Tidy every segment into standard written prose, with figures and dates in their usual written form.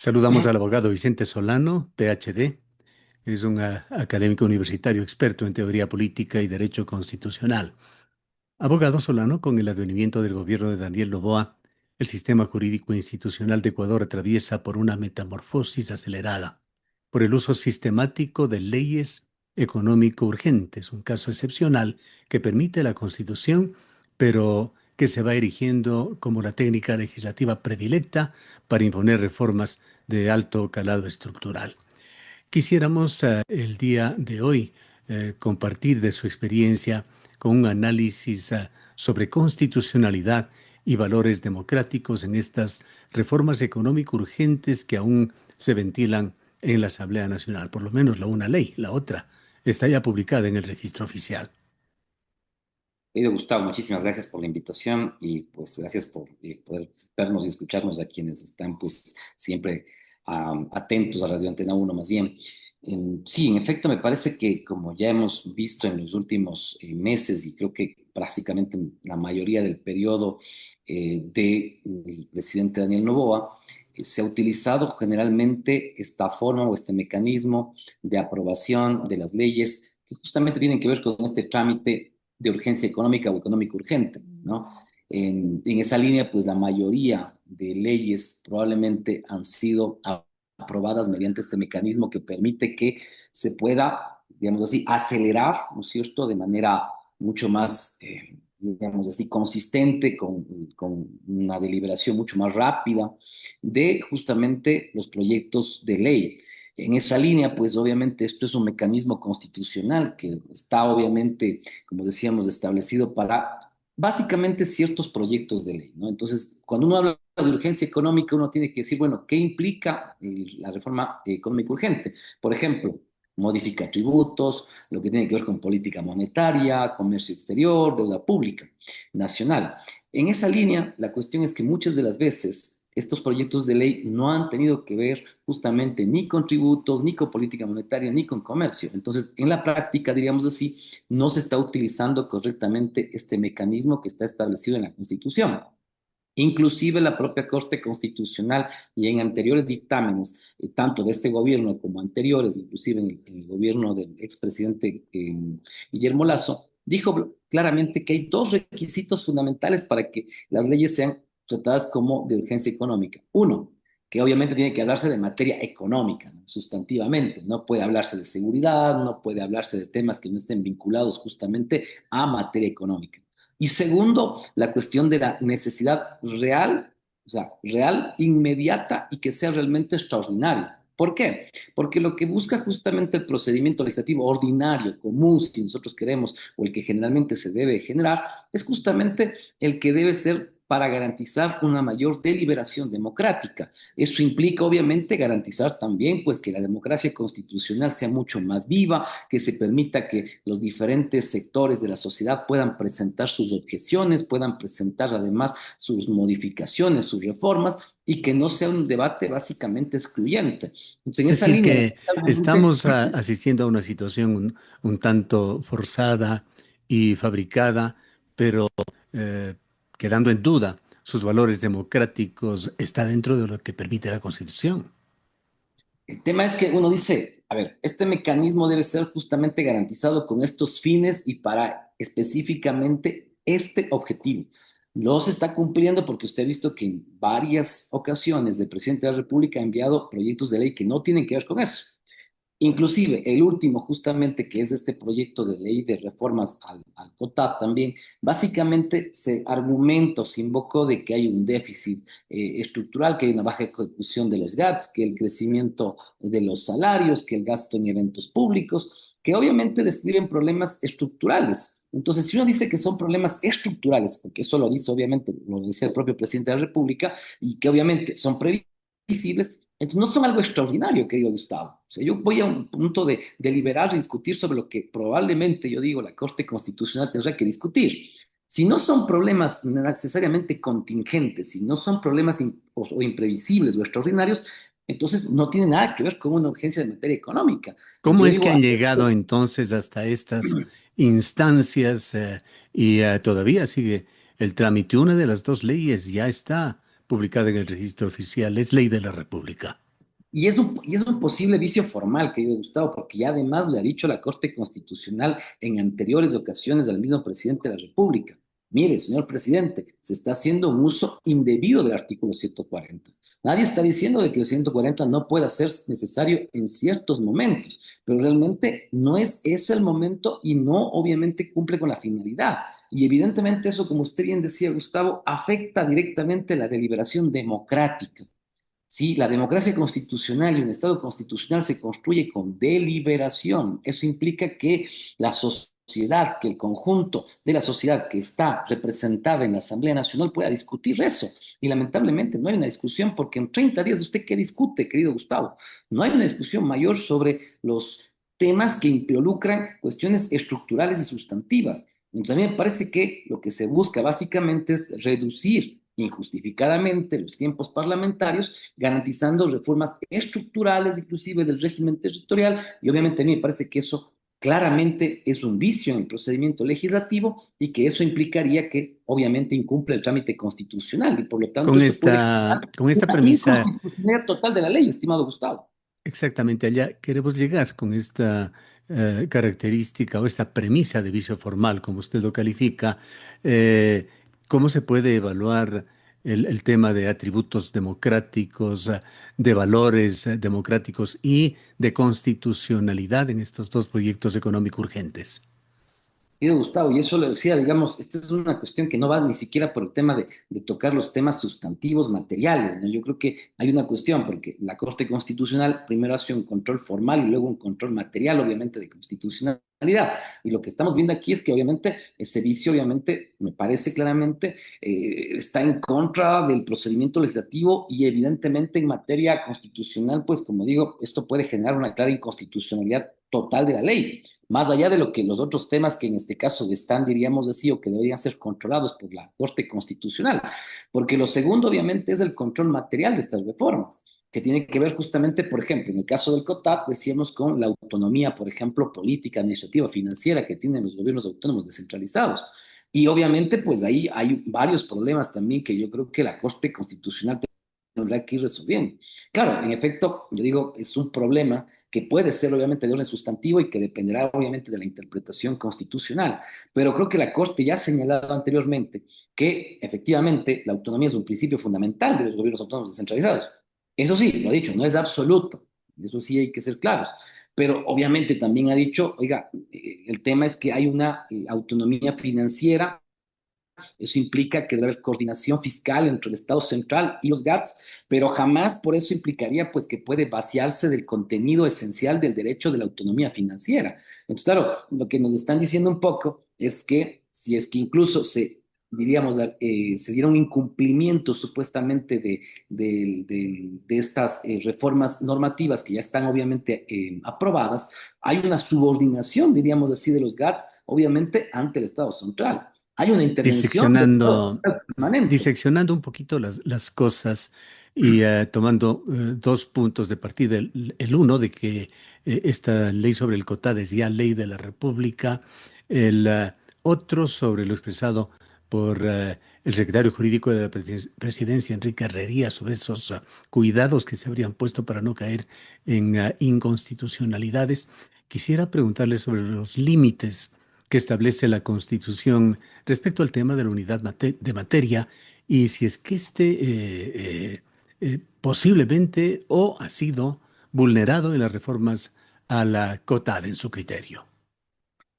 Saludamos al abogado Vicente Solano, PhD. Es un académico universitario experto en teoría política y derecho constitucional. Abogado Solano, con el advenimiento del gobierno de Daniel Noboa, el sistema jurídico institucional de Ecuador atraviesa por una metamorfosis acelerada, por el uso sistemático de leyes económico urgentes, un caso excepcional que permite la Constitución, pero que se va erigiendo como la técnica legislativa predilecta para imponer reformas de alto calado estructural. Quisiéramos el día de hoy compartir de su experiencia con un análisis sobre constitucionalidad y valores democráticos en estas reformas económico urgentes que aún se ventilan en la Asamblea Nacional. Por lo menos la una ley, la otra está ya publicada en el registro oficial. Querido Gustavo, muchísimas gracias por la invitación y pues gracias por poder vernos y escucharnos a quienes están pues siempre atentos a Radio Antena Uno más bien. Sí, en efecto, me parece que como ya hemos visto en los últimos meses y creo que prácticamente en la mayoría del periodo del presidente Daniel Noboa, se ha utilizado generalmente esta forma o este mecanismo de aprobación de las leyes que justamente tienen que ver con este trámite de urgencia económica o económico urgente, ¿no? En esa línea, pues la mayoría de leyes probablemente han sido aprobadas mediante este mecanismo que permite que se pueda, digamos así, acelerar, ¿no es cierto?, de manera mucho más, digamos así, consistente, con una deliberación mucho más rápida de justamente los proyectos de ley. En esa línea, pues obviamente esto es un mecanismo constitucional que está obviamente, como decíamos, establecido para básicamente ciertos proyectos de ley, ¿no? Entonces, cuando uno habla de urgencia económica, uno tiene que decir, bueno, ¿qué implica la reforma económica urgente? Por ejemplo, modifica tributos, lo que tiene que ver con política monetaria, comercio exterior, deuda pública, nacional. En esa línea, la cuestión es que muchas de las veces estos proyectos de ley no han tenido que ver justamente ni con tributos, ni con política monetaria, ni con comercio. Entonces, en la práctica, diríamos así, no se está utilizando correctamente este mecanismo que está establecido en la Constitución. Inclusive la propia Corte Constitucional y en anteriores dictámenes, tanto de este gobierno como anteriores, inclusive en el gobierno del expresidente Guillermo Lasso, dijo claramente que hay dos requisitos fundamentales para que las leyes sean tratadas como de urgencia económica. Uno, que obviamente tiene que hablarse de materia económica, ¿no? Sustantivamente. No puede hablarse de seguridad, no puede hablarse de temas que no estén vinculados justamente a materia económica. Y segundo, la cuestión de la necesidad real, o sea, real, inmediata y que sea realmente extraordinaria. ¿Por qué? Porque lo que busca justamente el procedimiento legislativo ordinario, común, si nosotros queremos, o el que generalmente se debe generar, es justamente el que debe ser para garantizar una mayor deliberación democrática. Eso implica, obviamente, garantizar también, pues, que la democracia constitucional sea mucho más viva, que se permita que los diferentes sectores de la sociedad puedan presentar sus objeciones, puedan presentar además sus modificaciones, sus reformas, y que no sea un debate básicamente excluyente. Entonces, Es en esa decir, línea, que estamos asistiendo a una situación un tanto forzada y fabricada, pero eh, quedando en duda sus valores democráticos, está dentro de lo que permite la Constitución. el tema es que uno dice, a ver, este mecanismo debe ser justamente garantizado con estos fines y para específicamente este objetivo. No se está cumpliendo porque usted ha visto que en varias ocasiones el presidente de la República ha enviado proyectos de ley que no tienen que ver con eso. Inclusive el último, justamente, que es este proyecto de ley de reformas al COTAD también, básicamente se argumentó, se invocó de que hay un déficit estructural, que hay una baja ejecución de los GATS, que el crecimiento de los salarios, que el gasto en eventos públicos, que obviamente describen problemas estructurales. Entonces, si uno dice que son problemas estructurales, porque eso lo dice obviamente, lo dice el propio presidente de la República, y que obviamente son previsibles, entonces, no son algo extraordinario, querido Gustavo. O sea, yo voy a un punto de deliberar y discutir sobre lo que probablemente, yo digo, la Corte Constitucional tendrá que discutir. Si no son problemas necesariamente contingentes, si no son problemas o imprevisibles o extraordinarios, entonces no tiene nada que ver con una urgencia de materia económica. Y ¿Cómo yo es que digo, han llegado entonces hasta estas instancias y todavía sigue el trámite? Una de las dos leyes ya está publicada en el registro oficial, es ley de la República. Y es un posible vicio formal, querido Gustavo, porque ya además le ha dicho la Corte Constitucional en anteriores ocasiones al mismo presidente de la República. Mire, señor presidente, se está haciendo un uso indebido del artículo 140. Nadie está diciendo de que el 140 no pueda ser necesario en ciertos momentos, pero realmente no es ese el momento y no obviamente cumple con la finalidad. Y evidentemente eso, como usted bien decía, Gustavo, afecta directamente la deliberación democrática. Sí, la democracia constitucional y un Estado constitucional se construye con deliberación. Eso implica que la sociedad, que el conjunto de la sociedad que está representada en la Asamblea Nacional pueda discutir eso. Y lamentablemente no hay una discusión porque en 30 días usted qué discute, querido Gustavo. No hay una discusión mayor sobre los temas que involucran cuestiones estructurales y sustantivas. Entonces a mí me parece que lo que se busca básicamente es reducir injustificadamente los tiempos parlamentarios, garantizando reformas estructurales, inclusive del régimen territorial, y obviamente a mí me parece que eso claramente es un vicio en el procedimiento legislativo y que eso implicaría que obviamente incumple el trámite constitucional y por lo tanto eso puede generar Con esta una premisa, inconstitucionalidad total de la ley, estimado Gustavo. exactamente allá queremos llegar con esta característica o esta premisa de vicio formal, como usted lo califica. eh, ¿Cómo se puede evaluar el tema de atributos democráticos, de valores democráticos y de constitucionalidad en estos dos proyectos económicos urgentes? Querido Gustavo, y eso le decía, digamos, esta es una cuestión que no va ni siquiera por el tema de tocar los temas sustantivos materiales, ¿no? Yo creo que hay una cuestión, porque la Corte Constitucional primero hace un control formal y luego un control material, obviamente, de constitucionalidad. Y lo que estamos viendo aquí es que, obviamente, ese vicio, obviamente, me parece claramente, está en contra del procedimiento legislativo y, evidentemente, en materia constitucional, pues, como digo, esto puede generar una clara inconstitucionalidad total de la ley más allá de lo que los otros temas que en este caso están, diríamos así, o que deberían ser controlados por la Corte Constitucional. Porque lo segundo, obviamente, es el control material de estas reformas, que tiene que ver justamente, por ejemplo, en el caso del COTAP, decíamos con la autonomía, por ejemplo, política, administrativa, financiera que tienen los gobiernos autónomos descentralizados. Y obviamente, pues ahí hay varios problemas también que yo creo que la Corte Constitucional tendrá que ir resolviendo. Claro, en efecto, yo digo, es un problema que puede ser obviamente de orden sustantivo y que dependerá obviamente de la interpretación constitucional. Pero creo que la Corte ya ha señalado anteriormente que efectivamente la autonomía es un principio fundamental de los gobiernos autónomos descentralizados. Eso sí, lo ha dicho, no es absoluto, eso sí hay que ser claros. Pero obviamente también ha dicho, oiga, el tema es que hay una autonomía financiera. Eso implica que debe haber coordinación fiscal entre el Estado central y los GATS, pero jamás por eso implicaría pues que puede vaciarse del contenido esencial del derecho de la autonomía financiera. Entonces, claro, lo que nos están diciendo un poco es que si es que incluso se diríamos, se diera un incumplimiento supuestamente de estas reformas normativas que ya están obviamente aprobadas, hay una subordinación, diríamos así, de los GATS, obviamente, ante el Estado central. Hay una intervención del Estado Diseccionando, central permanente. diseccionando un poquito las cosas y tomando dos puntos de partida. El uno de que esta ley sobre el COTAD es ya ley de la República. El otro sobre lo expresado por el secretario jurídico de la presidencia, Enrique Herrería, sobre esos cuidados que se habrían puesto para no caer en inconstitucionalidades. Quisiera preguntarle sobre los límites que establece la Constitución respecto al tema de la unidad de materia y si es que posiblemente o ha sido vulnerado en las reformas a la COTAD en su criterio.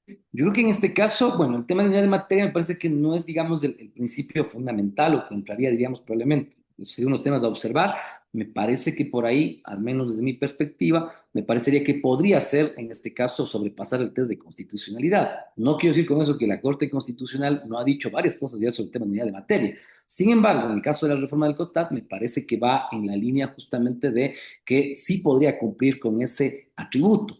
Yo creo que en este caso, bueno, el tema de unidad de materia me parece que no es, digamos, el principio fundamental o que entraría, diríamos, probablemente. Serían unos temas a observar. Me parece que por ahí, al menos desde mi perspectiva, me parecería que podría ser, en este caso, sobrepasar el test de constitucionalidad. No quiero decir con eso que la Corte Constitucional no ha dicho varias cosas ya sobre el tema de unidad de materia. Sin embargo, en el caso de la reforma del COTAD, me parece que va en la línea justamente de que sí podría cumplir con ese atributo.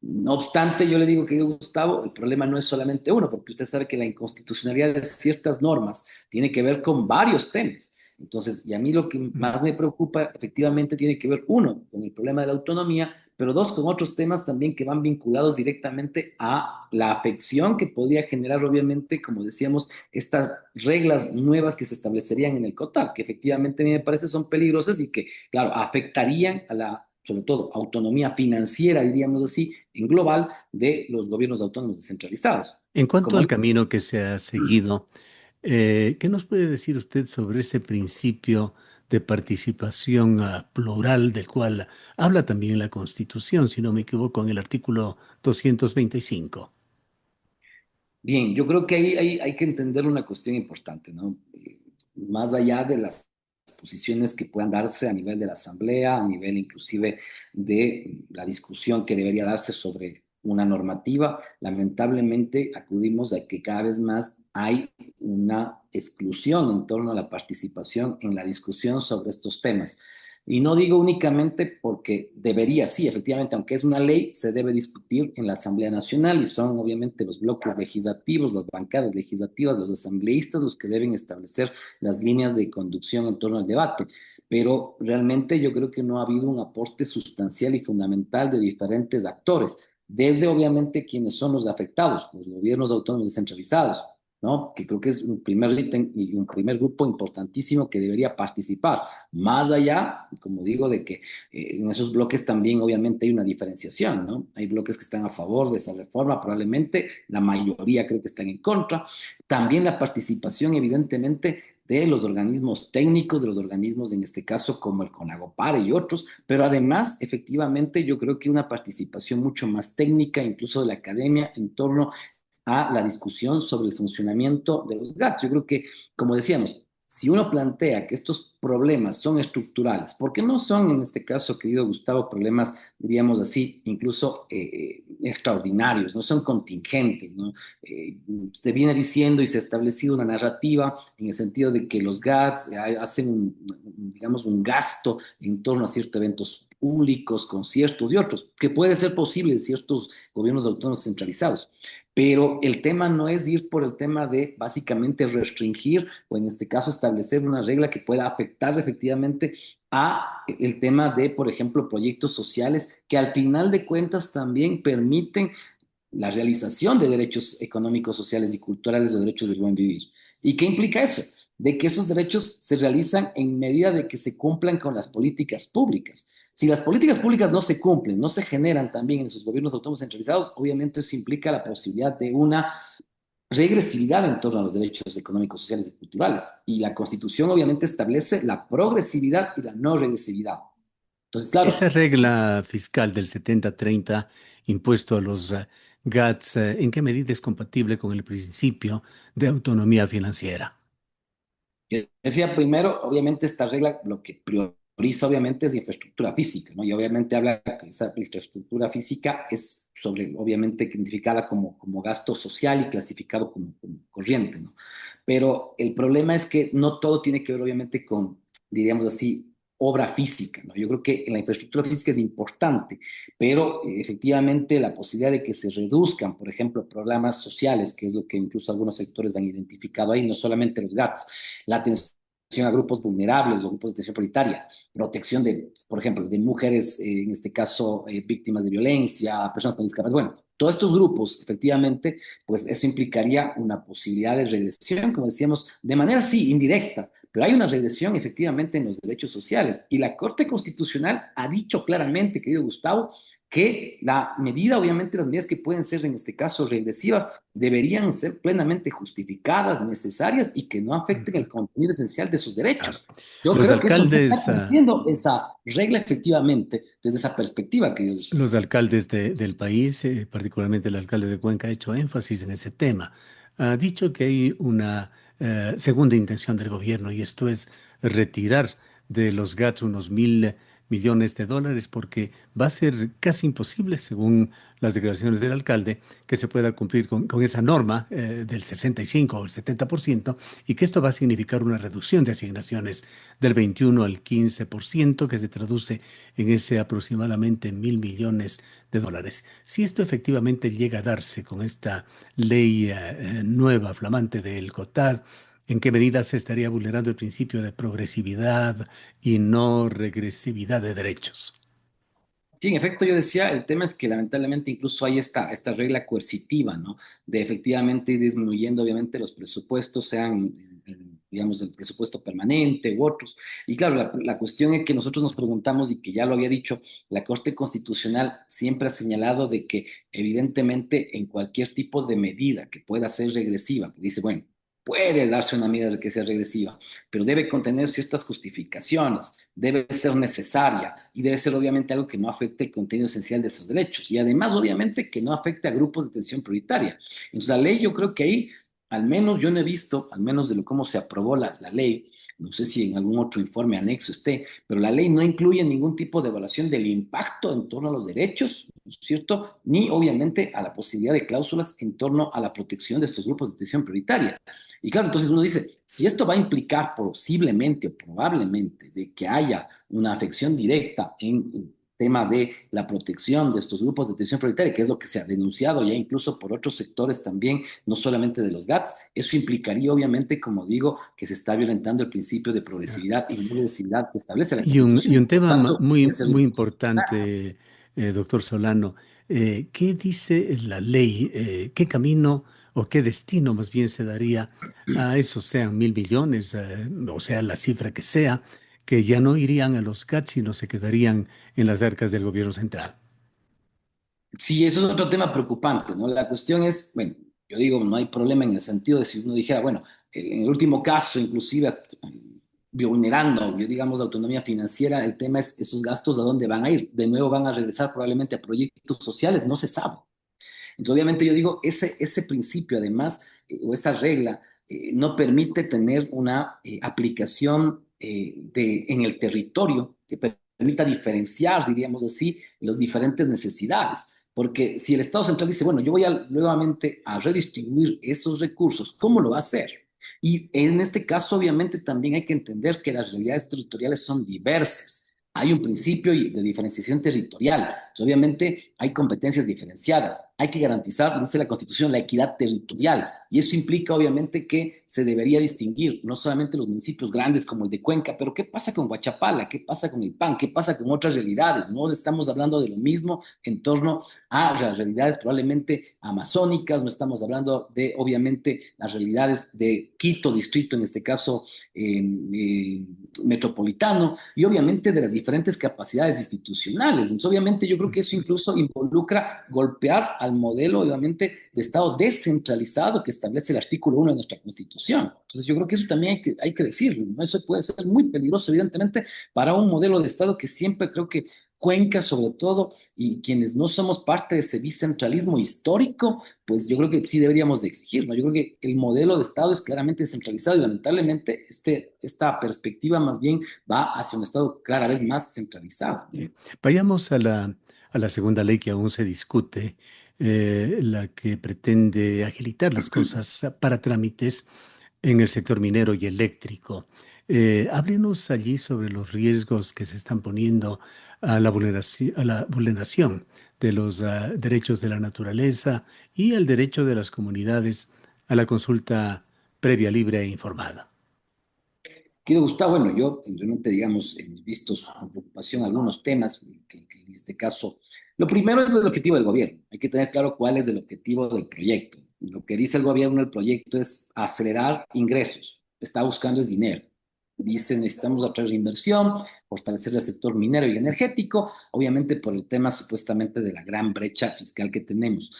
No obstante, yo le digo, querido Gustavo, el problema no es solamente uno, porque usted sabe que la inconstitucionalidad de ciertas normas tiene que ver con varios temas. Entonces, y a mí lo que más me preocupa efectivamente tiene que ver, uno, con el problema de la autonomía, pero dos, con otros temas también que van vinculados directamente a la afección que podría generar, obviamente, como decíamos, estas reglas nuevas que se establecerían en el COTAD, que efectivamente a mí me parece son peligrosas y que, claro, afectarían a la sobre todo autonomía financiera, diríamos así, en global, de los gobiernos autónomos descentralizados. En cuanto Como al camino que se ha seguido, ¿qué nos puede decir usted sobre ese principio de participación plural del cual habla también la Constitución, si no me equivoco, en el artículo 225? bien, yo creo que ahí hay que entender una cuestión importante, ¿no? Más allá de las posiciones que puedan darse a nivel de la asamblea, a nivel inclusive de la discusión que debería darse sobre una normativa, lamentablemente acudimos a que cada vez más hay una exclusión en torno a la participación en la discusión sobre estos temas. Y no digo únicamente porque debería, sí, efectivamente, aunque es una ley, se debe discutir en la Asamblea Nacional y son obviamente los bloques legislativos, las bancadas legislativas, los asambleístas los que deben establecer las líneas de conducción en torno al debate. Pero realmente yo creo que no ha habido un aporte sustancial y fundamental de diferentes actores, desde obviamente quienes son los afectados, los gobiernos autónomos descentralizados, ¿no? Que creo que es un primer ítem y un primer grupo importantísimo que debería participar. Más allá, como digo, de que en esos bloques también obviamente hay una diferenciación, ¿no? Hay bloques que están a favor de esa reforma, probablemente la mayoría creo que están en contra. También la participación, evidentemente, de los organismos técnicos, de los organismos, en este caso, como el CONAGOPAR y otros, pero además, efectivamente, yo creo que una participación mucho más técnica, incluso de la academia, en torno a la discusión sobre el funcionamiento de los GATS. Yo creo que, como decíamos, si uno plantea que estos problemas son estructurales, porque no son en este caso, querido Gustavo, problemas, diríamos así, incluso extraordinarios, no son contingentes, ¿no? Se viene diciendo y se ha establecido una narrativa en el sentido de que los GATS hacen digamos, un gasto en torno a ciertos eventos públicos, conciertos y otros, que puede ser posible en ciertos gobiernos autónomos centralizados. Pero el tema no es ir por el tema de básicamente restringir o en este caso establecer una regla que pueda afectar efectivamente a el tema de, por ejemplo, proyectos sociales que al final de cuentas también permiten la realización de derechos económicos, sociales y culturales o derechos del buen vivir. ¿Y qué implica eso? De que esos derechos se realizan en medida de que se cumplan con las políticas públicas. Si las políticas públicas no se cumplen, no se generan también en esos gobiernos autónomos centralizados, obviamente eso implica la posibilidad de una regresividad en torno a los derechos económicos, sociales y culturales. Y la Constitución obviamente establece la progresividad y la no regresividad. Entonces, Esa claro, regla fiscal del 70-30 impuesto a los GATS, ¿en qué medida es compatible con el principio de autonomía financiera? yo decía primero, obviamente esta regla lo que prioriza obviamente es la infraestructura física, ¿no? Y obviamente habla que esa infraestructura física es sobre, obviamente, identificada como gasto social y clasificado como corriente, ¿no? Pero el problema es que no todo tiene que ver obviamente con, diríamos así, obra física, ¿no? Yo creo que la infraestructura física es importante, pero efectivamente la posibilidad de que se reduzcan, por ejemplo, programas sociales, que es lo que incluso algunos sectores han identificado ahí, no solamente los GATS, la atención a grupos vulnerables o grupos de atención prioritaria, protección de, por ejemplo, de mujeres, en este caso, víctimas de violencia, personas con discapacidad. Bueno, todos estos grupos, efectivamente, pues eso implicaría una posibilidad de regresión, como decíamos, de manera sí, indirecta, pero hay una regresión efectivamente en los derechos sociales. Y la Corte Constitucional ha dicho claramente, querido Gustavo, que la medida, obviamente las medidas que pueden ser en este caso regresivas, deberían ser plenamente justificadas, necesarias y que no afecten el Ujú. contenido esencial de sus Claro. derechos. Yo Los creo que eso no está alcaldes, cumpliendo esa regla efectivamente desde esa perspectiva, querido Gustavo. los alcaldes del país, particularmente el alcalde de Cuenca, ha hecho énfasis en ese tema. Ha dicho que hay una segunda intención del gobierno y esto es retirar de los GATS unos 1.000 millones de dólares porque va a ser casi imposible, según las declaraciones del alcalde, que se pueda cumplir con esa norma del 65 o el 70% y que esto va a significar una reducción de asignaciones del 21 al 15% que se traduce en ese aproximadamente 1.000 millones de dólares. Si esto efectivamente llega a darse con esta ley nueva, flamante del COTAD, ¿en qué medida se estaría vulnerando el principio de progresividad y no regresividad de derechos? Sí, en efecto, yo decía, el tema es que lamentablemente incluso hay esta regla coercitiva, ¿no? De efectivamente ir disminuyendo, obviamente, los presupuestos, sean digamos, el presupuesto permanente u otros. Y claro, la cuestión es que nosotros nos preguntamos, y que ya lo había dicho, la Corte Constitucional siempre ha señalado de que evidentemente en cualquier tipo de medida que pueda ser regresiva, dice, bueno, puede darse una medida que sea regresiva, pero debe contener ciertas justificaciones, debe ser necesaria y debe ser obviamente algo que no afecte el contenido esencial de esos derechos y además obviamente que no afecte a grupos de atención prioritaria. Entonces la ley yo creo que ahí, al menos yo no he visto, al menos de lo cómo se aprobó la ley, no sé si en algún otro informe anexo esté, pero la ley no incluye ningún tipo de evaluación del impacto en torno a los derechos, ¿no es cierto? Ni obviamente a la posibilidad de cláusulas en torno a la protección de estos grupos de atención prioritaria. Y claro, entonces uno dice, si esto va a implicar posiblemente o probablemente de que haya una afección directa en tema de la protección de estos grupos de atención prioritaria, que es lo que se ha denunciado ya incluso por otros sectores también, no solamente de los GATS, eso implicaría obviamente, como digo, que se está violentando el principio de progresividad y no regresividad que establece la Y Constitución. un Por tema tanto, debe muy, ser muy importante, doctor Solano, ¿qué dice la ley? ¿Qué camino o qué destino más bien se daría a esos, sean 1.000 millones, o sea, la cifra que sea, que ya no irían a los CAT, sino se quedarían en las arcas del gobierno central? sí, eso es otro tema preocupante, ¿no? La cuestión es, bueno, yo digo, no hay problema en el sentido de si uno dijera, bueno, en el último caso, inclusive vulnerando, yo digamos, la autonomía financiera, el tema es esos gastos a dónde van a ir. De nuevo van a regresar probablemente a proyectos sociales, no se sabe. Entonces, obviamente yo digo, ese principio además, o esa regla, no permite tener una aplicación en el territorio que permita diferenciar, diríamos así, las diferentes necesidades. Porque si el Estado central dice, bueno, yo voy nuevamente a redistribuir esos recursos, ¿cómo lo va a hacer? Y en este caso, obviamente, también hay que entender que las realidades territoriales son diversas. Hay un principio de diferenciación territorial. Entonces, obviamente hay competencias diferenciadas. Hay que garantizar, dice la Constitución, la equidad territorial. Y eso implica, obviamente, que se debería distinguir no solamente los municipios grandes como el de Cuenca, pero ¿qué pasa con Guachapala? ¿Qué pasa con el PAN? ¿Qué pasa con otras realidades? No estamos hablando de lo mismo en torno a las realidades probablemente amazónicas, no estamos hablando de, obviamente, las realidades de Quito, distrito, en este caso, metropolitano, y obviamente de las diferentes capacidades institucionales. Entonces, obviamente, yo creo que eso incluso involucra golpear al modelo, obviamente, de Estado descentralizado que establece el artículo 1 de nuestra Constitución. Entonces, yo creo que eso también hay que decirlo, ¿no? Eso puede ser muy peligroso, evidentemente, para un modelo de Estado que siempre creo que Cuenca, sobre todo, y quienes no somos parte de ese bicentralismo histórico, pues yo creo que sí deberíamos de exigir, ¿no? Yo creo que el modelo de Estado es claramente descentralizado y lamentablemente esta perspectiva más bien va hacia un Estado cada vez más centralizado, ¿no? Vayamos a la segunda ley que aún se discute, la que pretende agilitar las cosas para trámites en el sector minero y eléctrico. Háblenos allí sobre los riesgos que se están poniendo a la vulneración de los derechos de la naturaleza y el derecho de las comunidades a la consulta previa, libre e informada. Querido Gustavo, bueno, yo realmente, digamos, hemos visto con preocupación algunos temas, que en este caso, lo primero es el objetivo del gobierno. Hay que tener claro cuál es el objetivo del proyecto. Lo que dice el gobierno del proyecto es acelerar ingresos. Está buscando es dinero. Dice, necesitamos atraer inversión, fortalecer el sector minero y energético, obviamente por el tema supuestamente de la gran brecha fiscal que tenemos.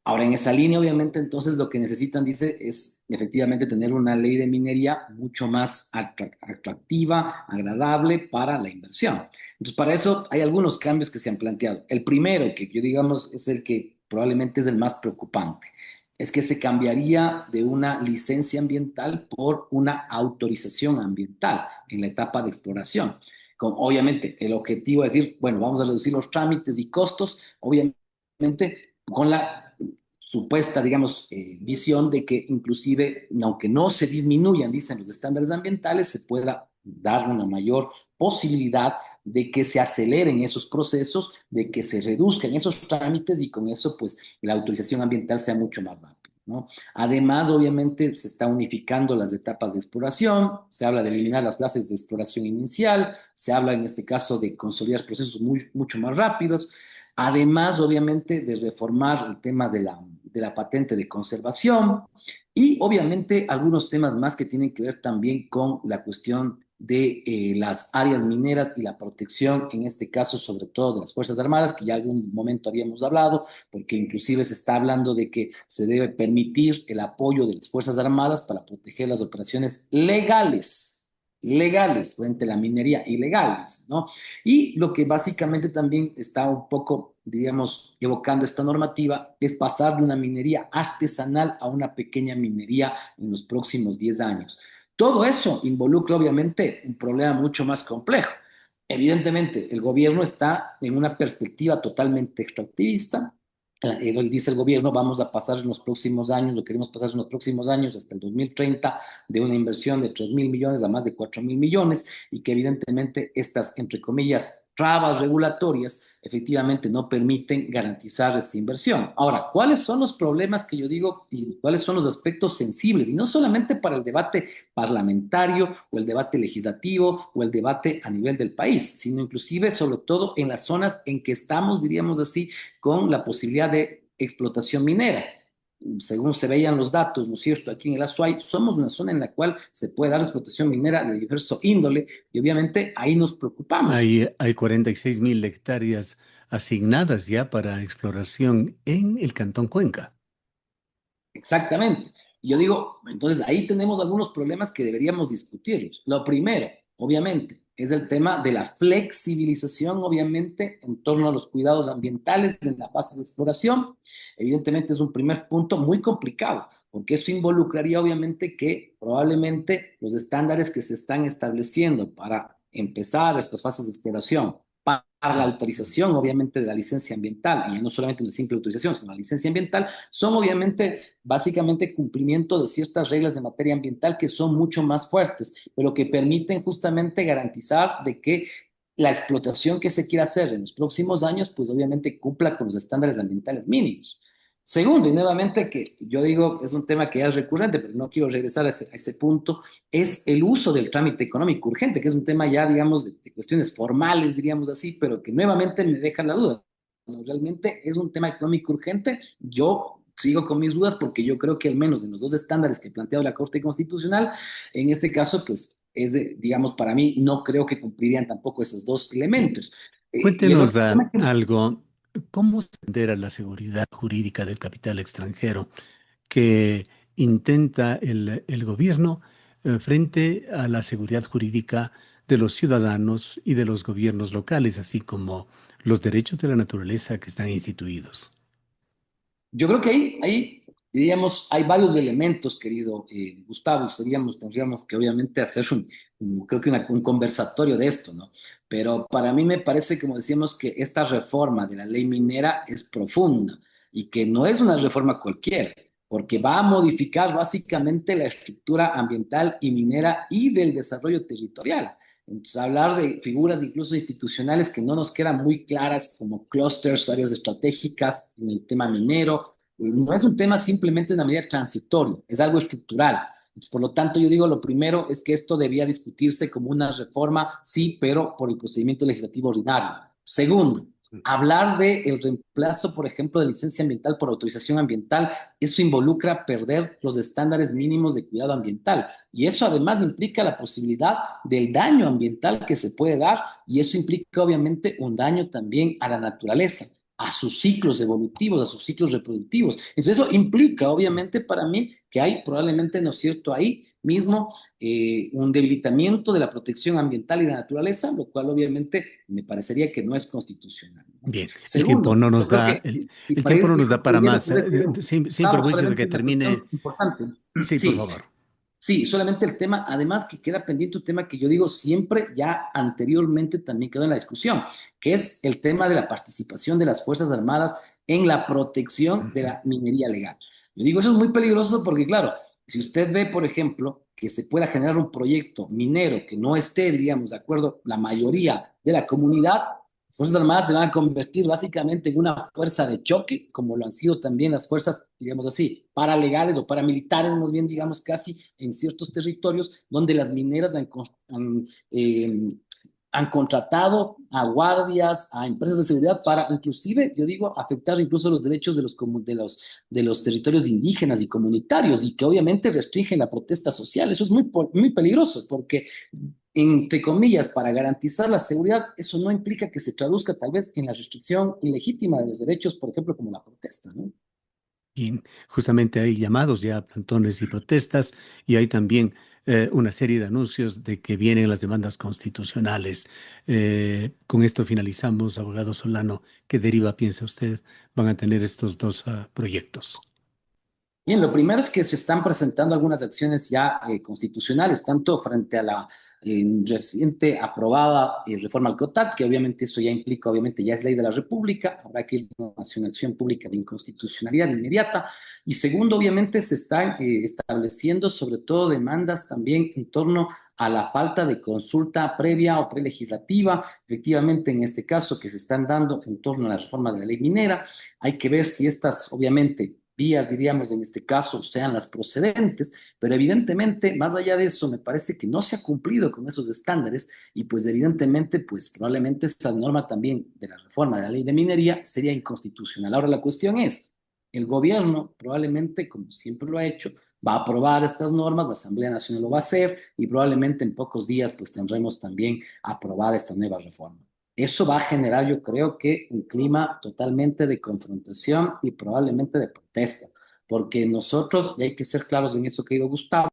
Ahora, en esa línea, obviamente, entonces lo que necesitan, dice, es efectivamente tener una ley de minería mucho más atractiva, agradable para la inversión. Entonces, para eso hay algunos cambios que se han planteado. El primero, que yo digamos es el que probablemente es el más preocupante, es que se cambiaría de una licencia ambiental por una autorización ambiental en la etapa de exploración. Con, obviamente, el objetivo es decir, bueno, vamos a reducir los trámites y costos, obviamente con la supuesta, digamos, visión de que inclusive, aunque no se disminuyan, dicen los estándares ambientales, se pueda dar una mayor posibilidad de que se aceleren esos procesos, de que se reduzcan esos trámites y con eso, pues, la autorización ambiental sea mucho más rápida, ¿no? Además, obviamente, se está unificando las etapas de exploración, se habla de eliminar las fases de exploración inicial, se habla en este caso de consolidar procesos mucho más rápidos. Además, obviamente, de reformar el tema de la patente de conservación y, obviamente, algunos temas más que tienen que ver también con la cuestión de las áreas mineras y la protección, en este caso, sobre todo de las Fuerzas Armadas, que ya algún momento habíamos hablado, porque inclusive se está hablando de que se debe permitir el apoyo de las Fuerzas Armadas para proteger las operaciones legales frente a la minería ilegales, ¿no? Y lo que básicamente también está un poco, diríamos, evocando esta normativa es pasar de una minería artesanal a una pequeña minería en los próximos 10 años. Todo eso involucra obviamente un problema mucho más complejo. Evidentemente, el gobierno está en una perspectiva totalmente extractivista. Él dice el gobierno, vamos a pasar en los próximos años, lo queremos pasar en los próximos años hasta el 2030 de una inversión de 3.000 millones a más de 4.000 millones y que evidentemente estas, entre comillas, trabas regulatorias efectivamente no permiten garantizar esta inversión. Ahora, ¿cuáles son los problemas que yo digo y cuáles son los aspectos sensibles? Y no solamente para el debate parlamentario o el debate legislativo o el debate a nivel del país, sino inclusive sobre todo en las zonas en que estamos, diríamos así, con la posibilidad de explotación minera. Según se veían los datos, ¿no es cierto? Aquí en el Azuay somos una zona en la cual se puede dar explotación minera de diverso índole y obviamente ahí nos preocupamos. Hay 46.000 hectáreas asignadas ya para exploración en el Cantón Cuenca. Exactamente. Y yo digo, entonces ahí tenemos algunos problemas que deberíamos discutirlos. Lo primero, obviamente, es el tema de la flexibilización, obviamente, en torno a los cuidados ambientales en la fase de exploración. Evidentemente es un primer punto muy complicado, porque eso involucraría, obviamente, que probablemente los estándares que se están estableciendo para empezar estas fases de exploración para la autorización, obviamente, de la licencia ambiental, y ya no solamente una simple autorización, sino la licencia ambiental, son obviamente básicamente cumplimiento de ciertas reglas de materia ambiental que son mucho más fuertes, pero que permiten justamente garantizar de que la explotación que se quiera hacer en los próximos años, pues obviamente cumpla con los estándares ambientales mínimos. Segundo, y nuevamente que yo digo, es un tema que ya es recurrente, pero no quiero regresar a ese punto, es el uso del trámite económico urgente, que es un tema ya, digamos, de cuestiones formales, diríamos así, pero que nuevamente me deja la duda. ¿No? Realmente es un tema económico urgente. Yo sigo con mis dudas porque yo creo que al menos en los dos estándares que ha planteado la Corte Constitucional, en este caso, pues, digamos, para mí no creo que cumplirían tampoco esos dos elementos. Y el Cuéntenos otro tema que algo, ¿cómo extender a la seguridad jurídica del capital extranjero que intenta el gobierno frente a la seguridad jurídica de los ciudadanos y de los gobiernos locales, así como los derechos de la naturaleza que están instituidos? Yo creo que ahí, diríamos, hay varios elementos, querido Gustavo, tendríamos que obviamente hacer creo que un conversatorio de esto, ¿no? Pero para mí me parece, como decíamos, que esta reforma de la ley minera es profunda y que no es una reforma cualquiera, porque va a modificar básicamente la estructura ambiental y minera y del desarrollo territorial. Entonces, hablar de figuras incluso institucionales que no nos quedan muy claras como clústeres, áreas estratégicas en el tema minero, no es un tema simplemente de una medida transitoria, es algo estructural. Entonces, por lo tanto, yo digo, lo primero es que esto debía discutirse como una reforma, sí, pero por el procedimiento legislativo ordinario. Segundo, hablar de el reemplazo, por ejemplo, de licencia ambiental por autorización ambiental, eso involucra perder los estándares mínimos de cuidado ambiental. Y eso además implica la posibilidad del daño ambiental que se puede dar y eso implica obviamente un daño también a la naturaleza, a sus ciclos evolutivos, a sus ciclos reproductivos. Entonces eso implica obviamente para mí que hay probablemente, ¿no es cierto?, ahí mismo un debilitamiento de la protección ambiental y de la naturaleza, lo cual obviamente me parecería que no es constitucional, ¿no? Bien, el tiempo Segundo, no yo nos creo da, que, el para tiempo ir no nos da para concluyendo, más. Sin Gustavo, perjuicio de solamente que una cuestión termine. importante. Sí, por Sí, favor. sí, solamente el tema, además que queda pendiente un tema que yo digo siempre, ya anteriormente también quedó en la discusión, que es el tema de la participación de las Fuerzas Armadas en la protección de la minería legal. Yo digo, eso es muy peligroso porque, claro, si usted ve, por ejemplo, que se pueda generar un proyecto minero que no esté, diríamos, de acuerdo la mayoría de la comunidad, las Fuerzas Armadas se van a convertir básicamente en una fuerza de choque, como lo han sido también las fuerzas, digamos así, paralegales o paramilitares, más bien, digamos, casi en ciertos territorios donde las mineras han han contratado a guardias, a empresas de seguridad para inclusive, yo digo, afectar incluso los derechos de de los territorios indígenas y comunitarios y que obviamente restringen la protesta social. Eso es muy peligroso porque, entre comillas, para garantizar la seguridad, eso no implica que se traduzca tal vez en la restricción ilegítima de los derechos, por ejemplo, como la protesta, ¿no? Y justamente hay llamados ya a plantones y protestas y hay también una serie de anuncios de que vienen las demandas constitucionales. Con esto finalizamos, abogado Solano. ¿Qué deriva piensa usted van a tener estos dos proyectos? Bien, lo primero es que se están presentando algunas acciones ya constitucionales, tanto frente a la reciente aprobada reforma al COTAD, que obviamente eso ya implica, obviamente ya es ley de la República, habrá que ir hacia una acción pública de inconstitucionalidad inmediata. Y segundo, obviamente se están estableciendo sobre todo demandas también en torno a la falta de consulta previa o prelegislativa, efectivamente en este caso que se están dando en torno a la reforma de la ley minera. Hay que ver si estas, obviamente, vías, diríamos, en este caso, sean las procedentes, pero evidentemente, más allá de eso, me parece que no se ha cumplido con esos estándares y pues evidentemente, pues probablemente esa norma también de la reforma de la ley de minería sería inconstitucional. Ahora la cuestión es, el gobierno probablemente, como siempre lo ha hecho, va a aprobar estas normas, la Asamblea Nacional lo va a hacer y probablemente en pocos días pues tendremos también aprobada esta nueva reforma. Eso va a generar, yo creo que, un clima totalmente de confrontación y probablemente de protesta, porque nosotros, y hay que ser claros en eso, querido Gustavo,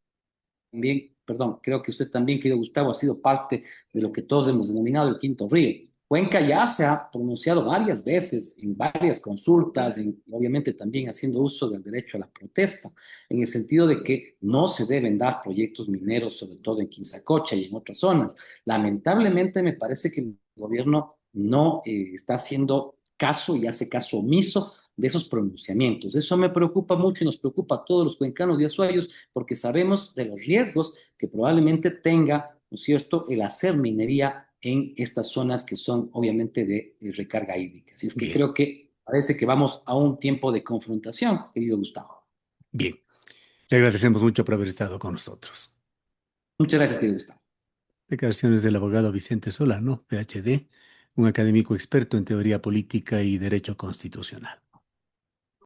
también, perdón, creo que usted también, querido Gustavo, ha sido parte de lo que todos hemos denominado el quinto río. Cuenca ya se ha pronunciado varias veces en varias consultas, obviamente también haciendo uso del derecho a la protesta, en el sentido de que no se deben dar proyectos mineros, sobre todo en Quinzacocha y en otras zonas. Lamentablemente me parece que el gobierno no está haciendo caso y hace caso omiso de esos pronunciamientos. Eso me preocupa mucho y nos preocupa a todos los cuencanos y azuayos porque sabemos de los riesgos que probablemente tenga, ¿no es cierto?, el hacer minería en estas zonas que son obviamente de recarga hídrica. Así es que Bien, creo que parece que vamos a un tiempo de confrontación, querido Gustavo. bien. Le agradecemos mucho por haber estado con nosotros. Muchas gracias, querido Gustavo. Declaraciones del abogado Vicente Solano, PhD, un académico experto en teoría política y derecho constitucional.